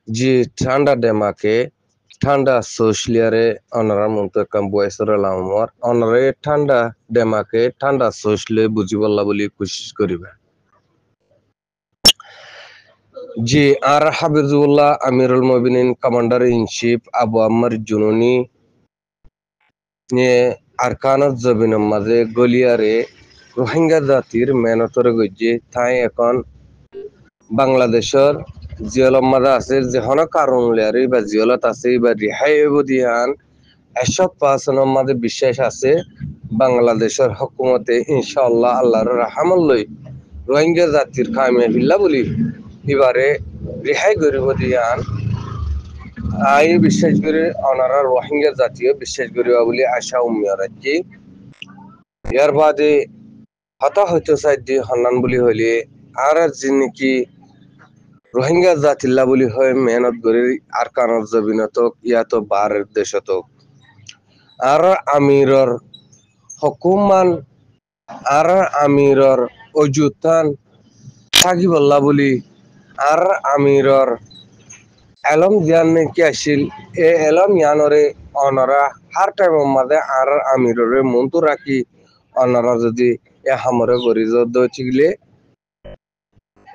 যে ঠান্ডা ডেমাকে ঠান্ডা সোশলিয়ারে অনারা মতো কাম বয়সর লামর অনারে ঠান্ডা ডেমাকে ঠান্ডা সোশলে বুঝিবল্লা বলি কোশিশ করিবে জি আর হাবিজুল্লাহ আমিরুল মুমিনিন কমান্ডার ইন চিফ আবু আম্মার জুনুনি নিয়ে আরকানত জবিনের মাঝে গলিয়ারে রোহিঙ্গা জাতির মেহনতরে গজ্জে তাই এখন বাংলাদেশের জিয়লম মাঝে আছে যেহন কারণ লিয়ারে বা জিয়লত আছে বা রিহাই দিহান 100% মাঝে বিশ্বাস আছে বাংলাদেশের হকুমতে ইনশাআল্লাহ আল্লাহর রাহমত লই রোহিঙ্গা জাতির কামিয়াবিল্লা বলি এবারে রেহাই করিব দিয়ান আই বিশ্বাস করে অনারা রোহিঙ্গা জাতীয় বিশ্বাস করিবা বলে আশা উম্মিয়া রাখি ইয়ার বাদে হতা হইতে চাই হন্নান বলি হইলে আর যিনি রোহিঙ্গা জাতিল্লা বলি হয় মেহনত করে আর কানত জবিনতক ইয়াতো বারের দেশতক আর আমিরর হকুমান আর আমিরর অজুতান থাকিবল্লা বলি আর আমিরর এলম জ্ঞান কি আসিল এ এলম ইয়ানরে অনরা হার টাইমের মাঝে আর আমিররে মন্তু রাখি অনরা যদি এ হামরে করি দইলে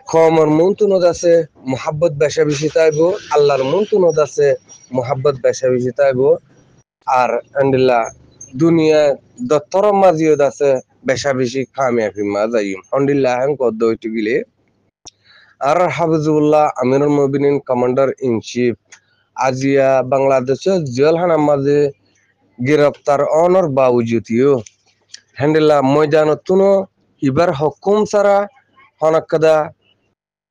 কমর মন্তু নদ আছে মোহাব্বত বেশা বেশি তাইব আল্লাহর মন্তু নদ আছে মোহাব্বত বেশা বেশি তাইব আর আন্দিল্লা দুনিয়া দত্তর মাঝিও আছে বেশা বেশি কামিয়াবি মা যাইম আন্দিল্লা হেন কদ দইলে আর হাফিজুল্লাহ আমিরুল মুমিনিন কমান্ডার ইন চিফ আজিয়া বাংলাদেশের জেলখানার মাঝে গ্রেপ্তার অনর বাউজুতিও হ্যান্ডেলা ময়দানতুনো ইবার হকুম সারা হনাক্কাদা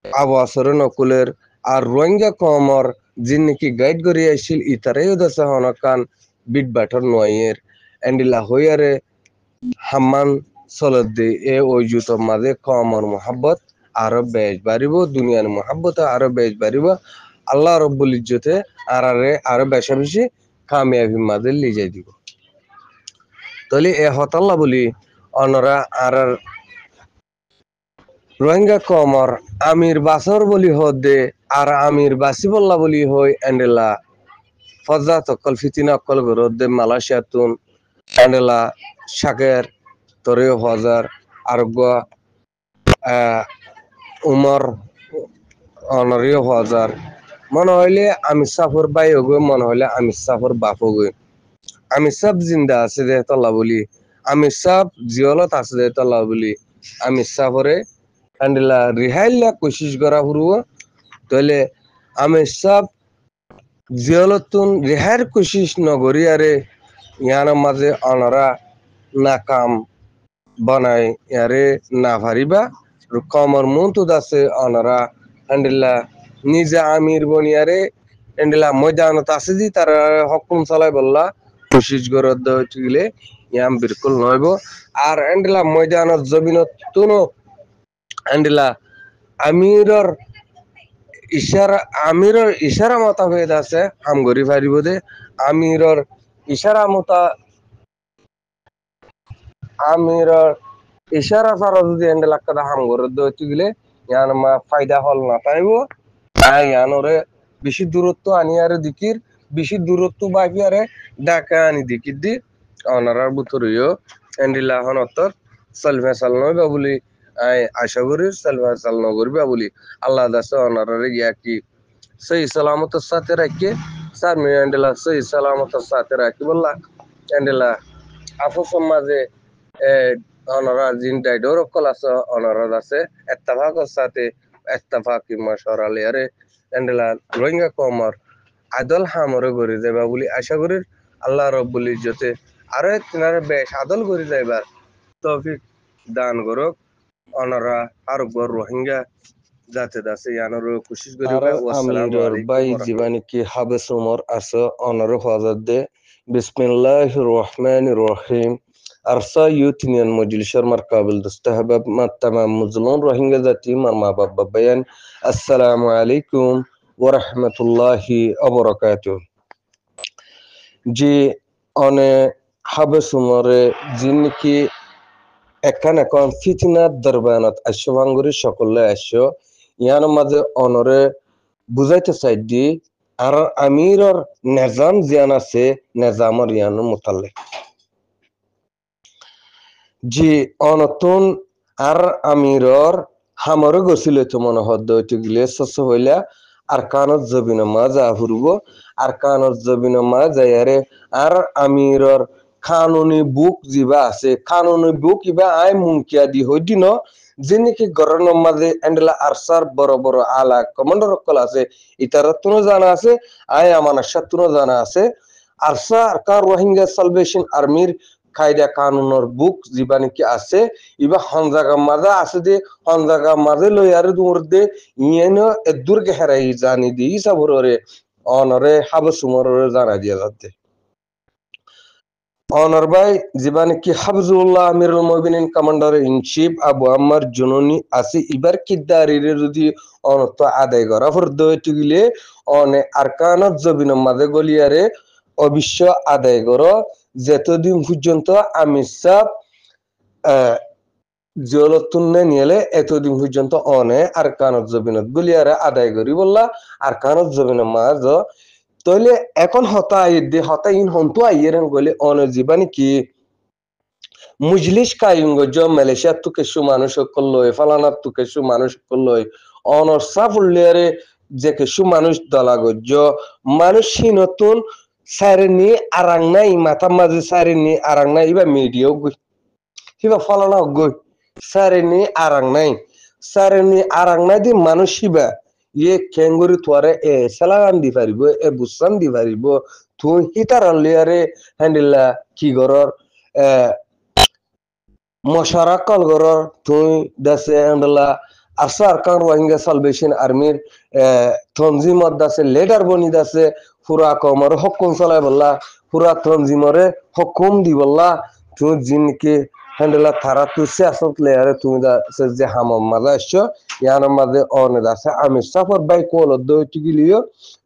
আবাসরে নকুলের আর রোহিঙ্গা কমর যিন নাকি গাইড করি আসছিল ইতারেও দাসে হনকান বিট বাটর নয়ের এন্ডিলা হইয়ারে হাম্মান চলত দে এ ওই জুতর মাঝে কমর মোহাব্বত আরো বেশ বাড়িব দুনিয়ার মোহাব্বত আরো বেশ বাড়িব আল্লাহ রব্বুল ইজ্জতে আরো বেশা বেশি কামিয়াবি মাঝে লিজাই দিব তাহলে এ হতাল্লা বলি অনরা আর রোহিঙ্গা কমর আমির বাসর বলি হদে আর আমির বাসিবল্লা বলি হই এন্ডেলা ফজা তকল ফিতিনা অকল গরদে মালয়েশিয়াতুন এন্ডেলা শাকের তরেও হজার আরোগ্য উমর অনরিও হজার মনে হইলে আমি সাফর বাই হগো মনে হইলে আমি সাফর বাপ হগো আমি সব জিন্দা আছে দে তল্লা বলি আমি সব জিয়লত আছে দে তল্লা বলি আমি সাফরে আন্ডিলা রিহাইল্লা কোশিশ করা হুরুও তাহলে আমি সব জিয়লতুন রেহাইর কোশিশ নগরী আরে ইয়ানোর মাঝে অনরা নাকাম বানাই ইয়ারে না ভারিবা কমর মন্তুদ আছে অনরা আন্ডিল্লা নিজে আমির বনিয়ারে এন্ডিলা ময়দানত আছে দি তারা হকুম চালাই বললা কোশিশ গরদ গেলে ইয়াম বিলকুল নইব আর এন্ডিলা ময়দানত জমিনত তুনো এন্ডিলা আমিরর ইশারা মতাভেদ আছে হাম গরি পারিব দে আমিরর ইশারা ছাড়া যদি এন্ডেলা কাদা হাম গরদ গেলে ইয়ান মা ফায়দা হল না তাইব ইয়ানরে বেশি দূরত্ব আনিয়ারে দিকির বেশি দূরত্ব বাকিয়ারে ডাকা আনি দিকির দি অনারার বুতরিও এন্ডিলা হনতর সালভা সালনবা বলি আশা করি সালভা সালন করবা বলি আল্লাহ দাসে অনারারে গিয়া কি সহি সালামতের সাথে রাখি স্যার মি এন্ডেলা সহি সালামতের সাথে রাখি বললা এন্ডেলা আফু সমাজে অনারা জিন ডাইডোর কল আছে অনারার আছে এত্তাফাকর সাথে এত্তাফাকি মশারালে আরে এন্ডেলা রোহিঙ্গা কমর আদল হামরে গড়ি যাবা বলি আশা করি আল্লাহ রব্বুল ইজ্জতে আরো তিনারে বেশ আদল গড়ি যাইবার তৌফিক দান করুক অনারা আর গর রোহিঙ্গা যাতে দাসে ইয়ানোর কোশিশ করিবা ওয়াসসালামু আলাইকুম বাই জীবানি কি হাবেস উমর আছে অনার হযরত দে বিসমিল্লাহির রহমানির রহিম আরসা ইউথ ইউনিয়ন মজলিসের মারকাবিল দস্তহবাব মাত্তামাম মুজলুন রোহিঙ্গা জাতি মারমা বাবা বায়ান আসসালামু আলাইকুম ওয়া রাহমাতুল্লাহি ওয়া বারাকাতুহু জি অনে হাবেস উমরে যিনি এখানে এখন ফিতনার দরবানত আইসো ভাঙ্গুরি সকলে আইসো ইয়ার মাঝে অনরে বুঝাইতে চাই দি আর আমিরর নিজাম জিয়ান আছে নিজামর ইয়ানোর মোতালেক জি অনতুন আর আমিরর হামরে গছিল তো মনে হদ্দ গিলে সস হইলা আর কানত জবিনমা যা হুরব আর কানত জবিনমা যায়ারে আর আমিরর কানুনি বুক জিবা আছে কানুনি বুক ইবা আই মুনকিয়া দি হইদিন যেনিকি গরনের মাঝে এন্ডলা আরসার বড় বড় আলা কমান্ডার কল আছে ইতারতুনো জানা আছে আই আমানার সাতুনো জানা আছে আরসা আরকান রোহিঙ্গা সালভেশন আর্মির কায়দা কানুনের বুক জিবা নাকি আছে ইবা হনজাগা মাঝে আছে যে হনজাগা মাঝে লই আর দূর দে ইয়েনো এদুরকে হেরাই জানি দি ইসাবরে অনরে হাবসুমরে জানা দিয়া যাচ্ছে অনর ভাই জিবা নাকি হাফিজুল্লাহ আমিরুল মুমিনিন কমান্ডার ইন চিফ আবু আম্মার জুনুনি আছে ইবার কিদারিরে যদি অনত আদায় করা ফরদ হইতে অনে আরকানত জবিনের মাঝে গলিয়ারে অবশ্য আদায় করো যতদিন পর্যন্ত আমি সব জলতুন্নে নিলে এতদিন পর্যন্ত অনে আর কানত জবিনত গলিয়ারে আদায় করি বললা আর কানত জবিনের মাঝ তইলে এখন হতা আইয়ে দে হতা ইন হন্তু আইয়েরেন গলে অনে জীবানি কি মুজলিস কায়ুঙ্গ জ মালয়েশিয়া তু কেসু মানুষ করলই ফালানার তু কেসু মানুষ করলই অনর সাফুল্লিয়ারে যে কেসু মানুষ দলাগজ্য মানুষই নতুন সারেনি আরাং নাই মাথা মাঝে সারেনি আরাং নাই ইবা মিডিয়াও গই হিবা ফলানা গই সারেনি আরাং নাই দি মানুষ হিবা ইয়ে কেঙ্গুরি তোয়ারে এ সালাগান দি পারিব এ বুসান দি পারিব তুই হিতার লিয়ারে হ্যান্ডিলা কি গরর মশারা কল গরর তুই দাসে হ্যান্ডলা আরসা আরকান রোহিঙ্গা সালভেশন আর্মির তনজিমত দাসে লেডার বনি দাসে পুরা কমর হকুম চলাই বললা পুরা তনজিমরে হকুম দি বললা তুই জিনকে হ্যান্ডেলা থারা তুই সিয়াসত লেয়ারে তুমি দাসে যে হামম মাঝে আসছো ইয়ানোর মাঝে অনে দাসে আমি সাফর বাই কোল দইতে গিলিও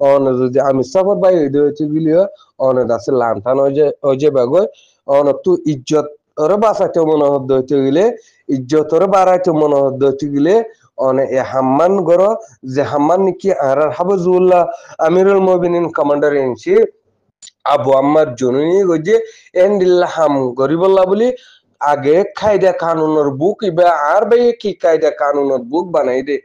অনে যদি আমি সাফর বাই দইতে গিলিও অনে দাসে লান্থান ওই যে বাগয় অনে তুই ইজ্জত ওরে বাঁচাইতে মনে হইতে গেলে ইজ্জতরে বাড়াইতে মনে হইতে গেলে অনে এ হাম্মান গর যে হাম্মান নাকি আর হাফিজুল্লাহ আমিরুল মুমিনিন কমান্ডার ইন চিফ আবু আম্মার জনুনি গজে এন্ডিল্লা হাম গরিবল্লা বলি আগে কায়দা কানুনের বুক ইবা আর ভাই কি কায়দা কানুনের বুক বানাই দে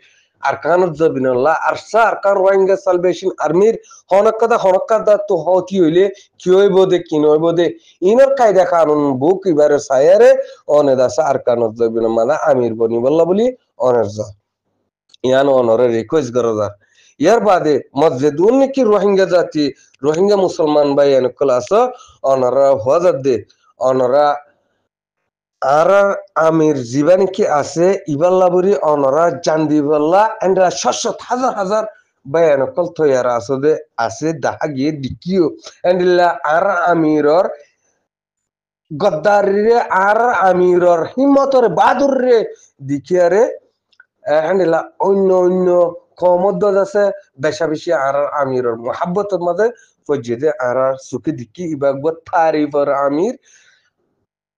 আর কানুন জবিনুল্লাহ আর সার কান রোহিঙ্গা সালভেশন আর্মির হনকাদা তো হতি হইলে কি হইব দে কি নইব দে ইনর কায়দা কানুন বুক ইবারে সায়ারে অনে দাসা আর কানুন জবিনুল মানা আমির বনি বল্লা বলি অনের যা ইয়ান অনরে রিকোয়েস্ট করা যা ইয়ার বাদে মসজিদুন নাকি রোহিঙ্গা জাতি রোহিঙ্গা মুসলমান ভাই এনকল আছে অনরা হওয়া দে অনরা আর আমির জীবানি কি আছে ইবাল্লাবুরি অনরা জান্দিবাল্লা এন্ডা শত হাজার হাজার বায়ানকল তৈয়ার আছে দেখা গিয়ে দিকিও এন্ডিল্লা আর আমিরর গদ্দারিরে আর আমিরর হিম্মতরে বাদুরে দিকিয়ারে এন্ডিল্লা অন্য অন্য কমদ্দ আছে বেশা বেশি আর আমিরর মোহাব্বতের মাঝে ফজিদে আর সুখে দিকি ইবাগ তারিফর আমির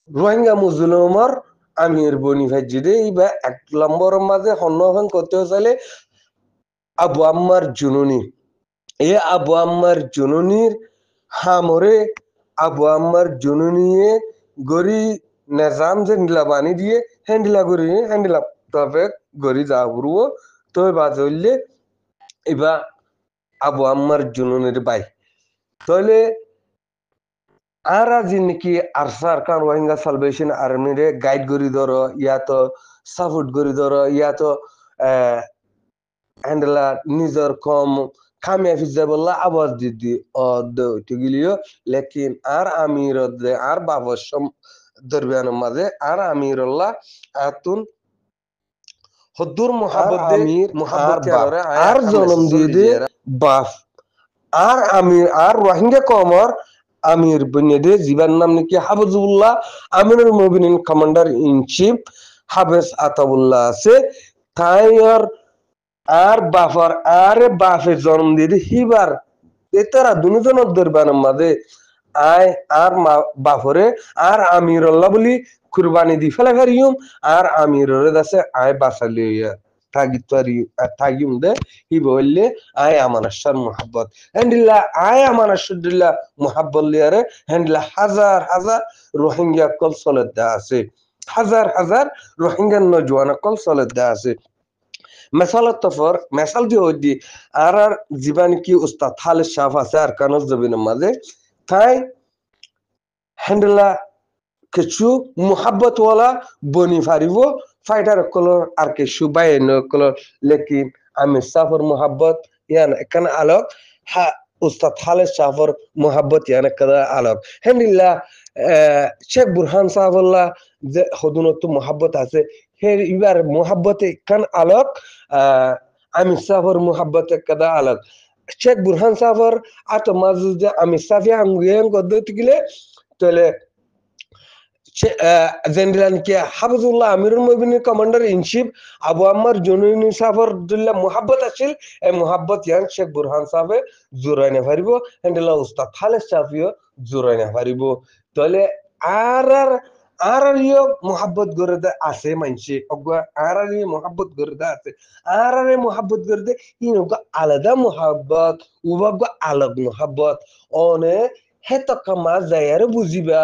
রোহিঙ্গা মুসলিমর আমির বনি ভাইজিদে ইবা এক নম্বর মাঝে হন্নহন করতে চাইলে আবু আম্মার জুনুনি এ আবু আম্মার জুনুনির হামরে আবু আম্মার জুনুনিয়ে গরি নিজাম যে নিলা বানি দিয়ে হ্যান্ডিলা গরি হ্যান্ডিলা তবে গরি যা বুড়ো তো বাজলে এবার আবু আম্মার জুনুনির বাই তাহলে আর জিনিকি আরসার কান রোহিঙ্গা সালভেশন আর্মিরে গাইড করি ধরো ইয়া তো সাপোর্ট করি ধরো ইয়া তো হ্যান্ডেলা নিজের কম কামিয়াবি যাবল্লা আওয়াজ দিদি দইতে গিলিও লেকিন আর আমির আর বাবসম দরবিয়ানের মাঝে আর আমিরল্লাহ আতুন হদ্দুর মোহাব্বত আমির মোহাব্বত আর জন্ম দিয়ে দে বাপ আর আমির আর রোহিঙ্গা কমর আমির বনিয়াদে জীবার নাম নাকি হাফিজুল্লাহ আমিরুল মুমিনিন কমান্ডার ইন চিফ হাফেজ আতাউল্লাহ আছে তাইর আর বাফার আরে বাফের জন্ম দিয়ে হিবার এতারা দুজনের দরবারের মাঝে আয় আর বাফরে আর আমিরুল্লাহ বলি কুরবানি দি ফেলে ফেরিয়ম আর আমিরের কাছে আয় বাঁচালিয়া tagi unde hi bolle ay amanashar muhabbat hendilla ay amanashudilla muhabbat liare hendilla hazar hazar rohingya kol solidda আছে হাজার হাজার রোহিঙ্গার নজওয়ানা কল solidda আছে মেসালত তফর মেসাল দি হইদি আর জীবন কি উস্তাদ খালেদ শাহ আছে আর কানজ জবিনের মাঝে তাই হ্যান্ডেলা কিছু মুহাব্বত ওয়ালা বনি ফারিব ফাইটার কলর আর কিছু বাইন কলর লেকিন আমি সাফর মুহাব্বত ইয়ান এখানে আলোক হা উস্তাদ খালেদ শাহর মুহাব্বত ইয়ান কাদা আলোক হ্যান্ডিল্লা শেখ বুরহান সাহাবুল্লাহ যে হদুনত মুহাব্বত আছে হে ইবার মুহাব্বতে কান আলোক আমি সাফর মুহাব্বতে কাদা আলোক শেখ বুরহান সাহাবর আত মাজুজে আমি সাফিয়া আঙ্গুয়েন গদ্দত গিলে তাহলে জেনারেল কে হাফিজুল্লাহ আমিরুল মুমিনিন কমান্ডার ইন চিফ আবু আম্মার জুনুনি সাফর দুল্লাহ মুহাব্বত আছিল এই মুহাব্বত ইয়ান শেখ বুরহান সাহেব জুরাইনে পারিব হেন্ডেলা উস্তাদ খালেদ শাফিও জুরাইনে পারিব তাহলে আর আর আর ইয় মুহাব্বত করে দে আছে মানছে অগা আর আর মুহাব্বত করে দে আছে আর আর মুহাব্বত করে দে ইনগা আলাদা মুহাব্বত উবাগা আলাদা মুহাব্বত অনে হেতকা মা যায়ারে বুঝিবা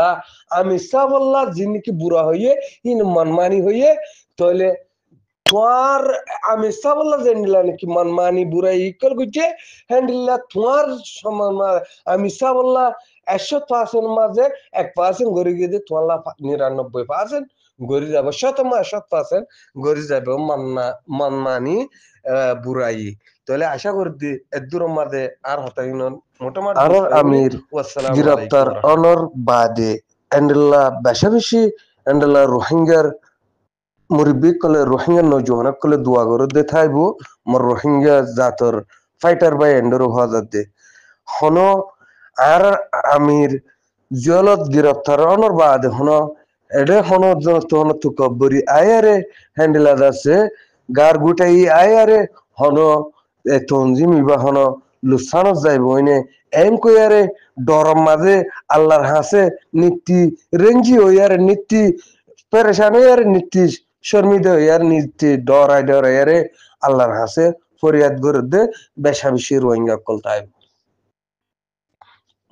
আমি সাবল্লা জিনকি বুড়া হইয়ে ইন মনমানি হইয়ে তাহলে তোমার আমি সাবল্লা জেনিলা নাকি মনমানি বুড়া ইকল গুছে হ্যান্ডিল্লা তোমার সমান আমি সাবল্লা 100% মাঝে 1% গড়ি গিয়ে তোমার 99% গড়ি যাব 100% গড়ি যাব মনমানি বুড়াই তাহলে আশা করি এদুর মাঝে আর হতাইন মোটামুটি আর আমির গ্রেপ্তার অনর বাদে এন্ডলা বেশি এন্ডলা রোহিঙ্গার মুরব্বী কলে রোহিঙ্গা নজওয়ান কলে দোয়া করে দে থাইবো মোর রোহিঙ্গা জাতর ফাইটার বাই এন্ডর হওয়া দে হন আর আমির জলত গ্রেপ্তার অনর বাদে হন এডে হন হন তুকবরি আয়ারে হ্যান্ডেলা আছে গার গুটাই আয়ারে হন তঞ্জিম ইবা হন লুসানো যাইব ওইনে এম কইয়ারে ডরম মাঝে আল্লাহর হাসে নীতি রেঞ্জি হইয়ারে নীতি পেরেশান হইয়ারে নীতি শর্মিত হইয়ার নীতি ডরাইয়ারে আল্লাহর হাসে ফরিয়াদ করে দে বেশা বেশি রোহিঙ্গা কলতাই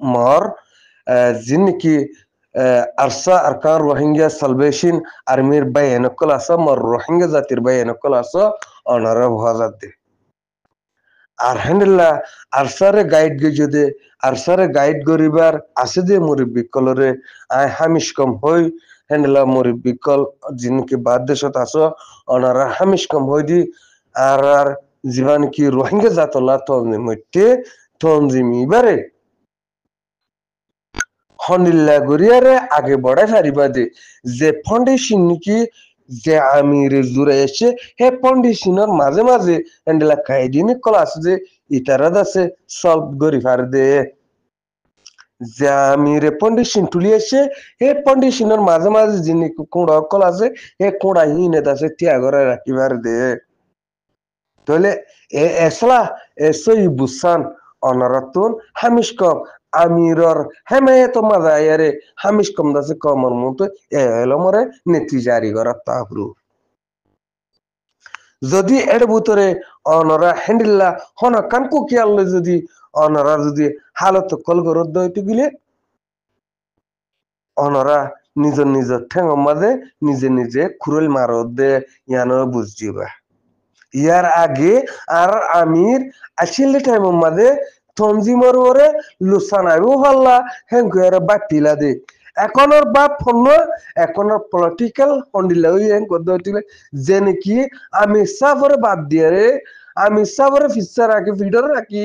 মর জিনকি আরসা আরকান রোহিঙ্গা সালভেশন আর্মির বাই এনকল আসা মর রোহিঙ্গা জাতির বাই এনকল আসা অনারা ভজাত দে আর হ্যান্ডেলা আরসারে গাইড গে যদি আরসারে গাইড করিবার আছে যে মুরব্বী কলরে আই হামিশ কম হই হ্যান্ডেলা মুরব্বী কল যিনকি বাদ দেশত আসো অনারা হামিশ কম হই দি আর আর জীবন কি রোহিঙ্গা জাতলা তঞ্জিম হইতে তঞ্জিমি বারে হন্ডিল্লা গরিয়ারে আগে বড়াই ফারিবা দে যে ফাউন্ডেশন নাকি যে আমির জুড়ে এসে হে ফাউন্ডেশনের মাঝে মাঝে এন্ডেলা কাইদিনে কলা আছে যে ইতারাদ আছে সলভ গরি ফার দে যে আমির ফাউন্ডেশন তুলি এসে হে ফাউন্ডেশনের মাঝে মাঝে যিনি কোড়া কল আছে হে কোড়া হিনে আছে তিয়া করে রাখিবার দে তাহলে এসলা এসই বুসান অনারাতুন হামিশ কম আমিরর হেমায়ত মাজায়ারে হামিশ কম দাসে কমর মতো এলমরে নেত্রী জারি করার তাহরু যদি এর ভিতরে অনরা হ্যান্ডিল্লা হন কানকু কিয়ালে যদি অনরা যদি হালত কল গরদ দইতে গিলে অনরা নিজের নিজের ঠেঙ মাঝে নিজে নিজে খুরল মারদ দে ইয়ানো বুঝজিবা ইয়ার আগে আর আমির আসলে টাইমের মাঝে তঞ্জিমর ওরে লুসানাইও পাল্লা হেঙ্কুয়ারে বাটিলা দে এখনের বাপ ফন্ন এখনের পলিটিক্যাল হন্ডিলা ওই হেঙ্ক দইতিলে যে নাকি আমি সাফরে বাদ দিয়ে রে আমি সাফরে ফিসা রাখি ফিডর রাখি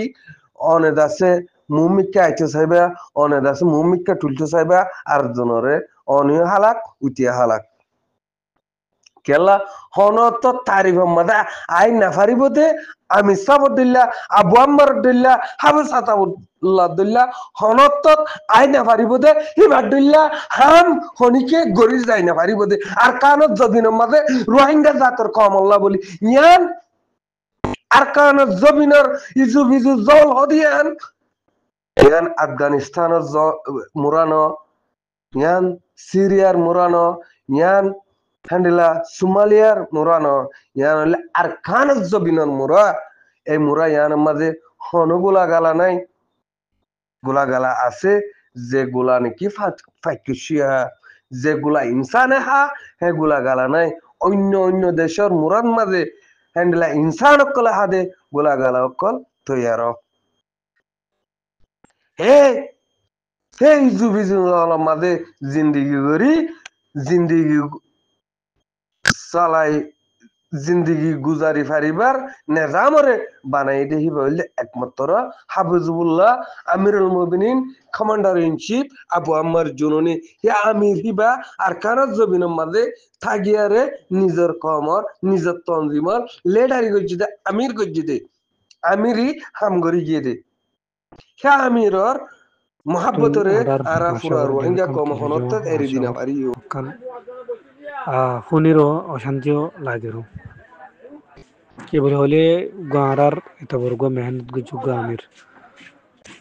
অনেদ আছে মুমিককে আইতে চাইবা অনেদ আছে মুমিককে তুলতে চাইবা আর জনরে অনিয় হালাক উতিয়া হালাক কেলা হনত তারিফ মাদা আই নাফারিবতে আমি সাবদুল্লাহ আবু আম্মার দুল্লাহ হাবিব সাতাবুল্লাহ দুল্লাহ হনত আই নাফারিবতে হিবাদুল্লাহ হাম হনিকে গরি যাই নাফারিবতে আর কানত জবিনের মাঝে রোহিঙ্গা জাতর কমল্লা বলি ইয়ান আর কানত জবিনের ইজু বিজু জল হদিয়ান ইয়ান আফগানিস্তানের মুরানো ইয়ান সিরিয়ার মুরানো ইয়ান হ্যান্ডেলা সোমালিয়ার মোরা ন ইয়ান হলে আর খান জবিনর মোরা এই মোরা ইয়ান মাঝে হনগুলা গালা নাই গোলাগালা আছে যেগুলা নাকি ফাইকুশিয়া যেগুলা ইনসানে হা হেগুলা গালা নাই অন্য অন্য দেশের মুরান মাঝে হ্যান্ডেলা ইনসান অকল হাদে গোলাগালা অকল তৈয়ার হে সেই জুবি মাঝে জিন্দিগি করি জিন্দিগি চালাই জিন্দিগি গুজারি ফারিবার নেজামরে বানাই দেহি বললে একমাত্র হাফিজুল্লাহ আমিরুল মুমিনিন কমান্ডার ইন চিফ আবু আম্মার জুননি হে আমির হিবা আর কানাত জবিনের মাঝে থাকিয়ারে নিজের কমর নিজের তঞ্জিমর লেডারি গজ্জি দে আমির গজ্জি দে আমিরি হামগরি গিয়ে দে হে আমিরর tun মহাব্বতরে arar আরা bhasha ফুরা guru রোহিঙ্গা kam কম tilijo হনত এরি bhasha দিনা পারিও okkal funiro অশান্তিও কেবল হলে গাঁরার এটা বর্গ মেহনত গুজু গামির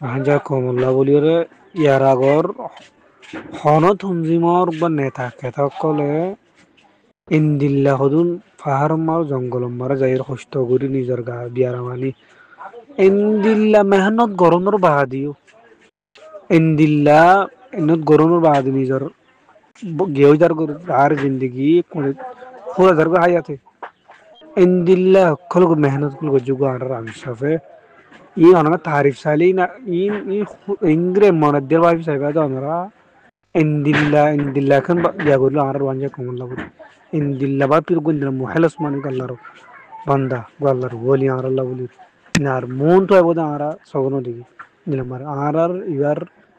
হাঞ্জা কমল্লা বলিওরে ইয়ার আগর হন থমজিমর বা নেতা কেতা কলে ইন্দিল্লা হদুন পাহাড় মার জঙ্গল মারা যাইর কষ্ট করি নিজের গা বিয়ারামানি ইন্দিল্লা মেহনত গরমের বাহা দিও ইন্দিল্লা ইনত গরমের বাহা দি নিজের গেউজার গর আর জিন্দগি পুরা জারগো হায়াতে ইন্দিল্লা খলগ মেহনত কুল গজুগো আর রামসাফে ই অনরা তারিফ সালি না ই ইংরে মনদের বাবি সাইবা দ অনরা ইন্দিল্লা খান ya gurlo ar wanja komalla bud indilla ba pir gundra muhalas man gallaro banda gallaro woli ar alla woli nar mon to eboda ara sogono digi dilamar arar ibar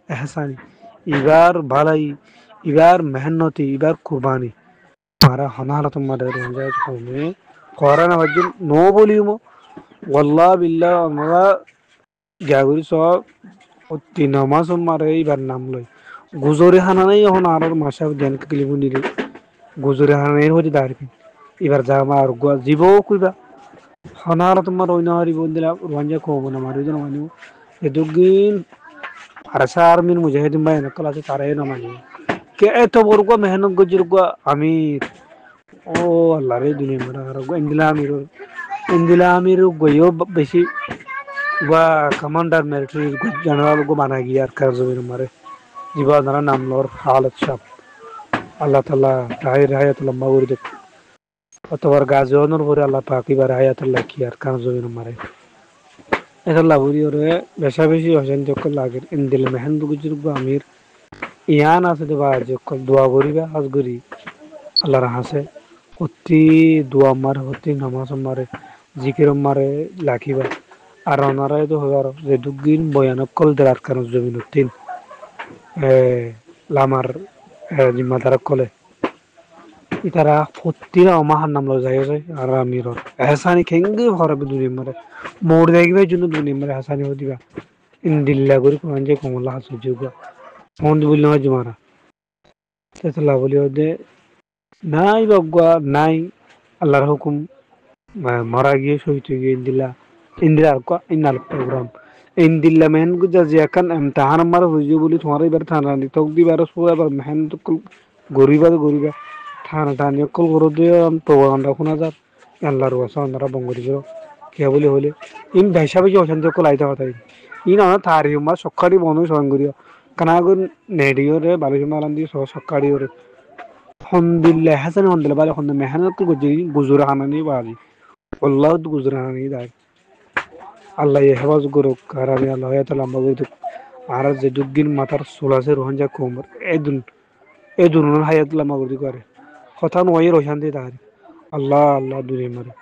ehsani ibar balai ibar mehnati ibar qurbani ara hanala tumma der wanja kome qorana wajin no bolimo wallah billah amra jaguri so otti namasum mare ibar namloi গুজরে হানানাই এখন আর মাসা জ্ঞান কিলিবু নিলে গুজরে হানানাই হতে দাঁড়িয়ে এবার যা আমার জীবও কইবা হনার তোমার ওই না হারি বন্দিলা রঞ্জা কব না মারি না মানি এদুগিন আরসা আর্মির মুজাহিদিন ভাই নকল আছে তারাই না মানি কে এত বড় মেহনত গজির আমি ও আল্লাহ রে দুনিয়া মারা আর ইন্দিলা আমির গইও বেশি বা কমান্ডার মিলিটারি জেনারেল গো বানা গিয়া আর কাজ জমির মারে জীবনারা নামলোর হালত সব আল্লাহ তাআলা রাহের হায়াতুল্লাহ মাগুরি অতবার গাজওয়ানোর পরে আল্লাহ পাক এবার হায়াতুল্লাহ কি আর কাজ জমিন মারে এটা লাভুরি ওরে বেশা বেশি অশান্তি অকল লাগে ইন্দিল মেহেন্দ গুজুর আমির ইয়ান আছে দেবা যে অকল দোয়া করিবা আজ করি আল্লাহর হাসে অতি দোয়া মারে অতি নামাজ মারে জিকির মারে লাখিবা আর ওনারাই তো হবার যে দুগিন বয়ান অকল দেওয়ার কারণ জমিন তিন লামার জিম্মাদার কলে ইতারা ফত্তিরা অমাহার নাম লো যায় যায় আর আমিরর এহসানি খেঙ্গে হরবে দুনি মারে মোর দেখবে জন্য দুনি মারে হাসানি হদিবা ইন্দিল্লা করি কোন যে কমলা হাসু যুগা ফোন বলি না জমারা তেতলা বলি ওদে নাই বাগা নাই আল্লাহর হুকুম মারা গিয়ে শহীদ হয়ে গিয়ে ইন্দিল্লা ইন্দিরা কো ইনাল প্রোগ্রাম ইন্দিল্লা মেহন গুজা যে এখন ইমতিহান মার হইছে বলি তোমার এবার থানা নি তক দিবার সো এবার মেহন তো গরিবা থানা টানি কল গরু দিয়ে প্রোগ্রামটা শোনা যার আল্লাহর ওয়াসা আমরা বঙ্গরি কে বলি হলে ইন ভাষা বেশি অশান্তি কল আইতা কথা ইন আমার তারি মার সকাড়ি বনু সঙ্গরিও কানাগুন নেডিও রে বালিশ মালান দিয়ে সকাড়ি ওরে হমদুলিল্লাহ হাসান হমদুলিল্লাহ বালে হমদ মেহনত কো গুজুরা হানানি বালি আল্লাহ গুজুরা হানানি দাই আল্লাহ হেফাজ করুক আর আমি আল্লাহ তাআলা আমাকে আর যে দুগিন মাথার সোলাসে রোহানজা কোমর এদুন হায়াতুল্লাহ মাগুদি করে কথা নয় রোশান্তি তাহারি আল্লাহ আল্লাহ দুনিয়া মারে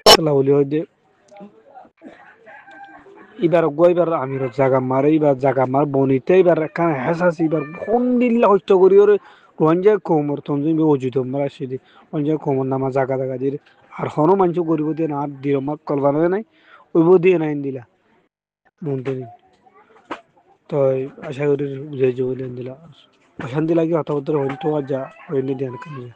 আল্লাহ বলি যে এবার গইবার আমির জাগা মারে এবার জাগা মার বনিতে এবার কান হেসাস এবার ফোন দিল্লা হইতো করি ওরে রঞ্জা কোমর তঞ্জুম অজুত মারা সিদি রঞ্জা কোমর নামা জাগা জাগা দিয়ে আর হনো মানছ গরিব দিয়ে না দিল মাক কলবানো নাই ওইব দিয়ে নাই দিলা মনতে তো আশা করি বুঝাই যাবো দিলা অশান্তি লাগে হতাহত হইতো আর যা হইনি ধ্যান কামিয়ে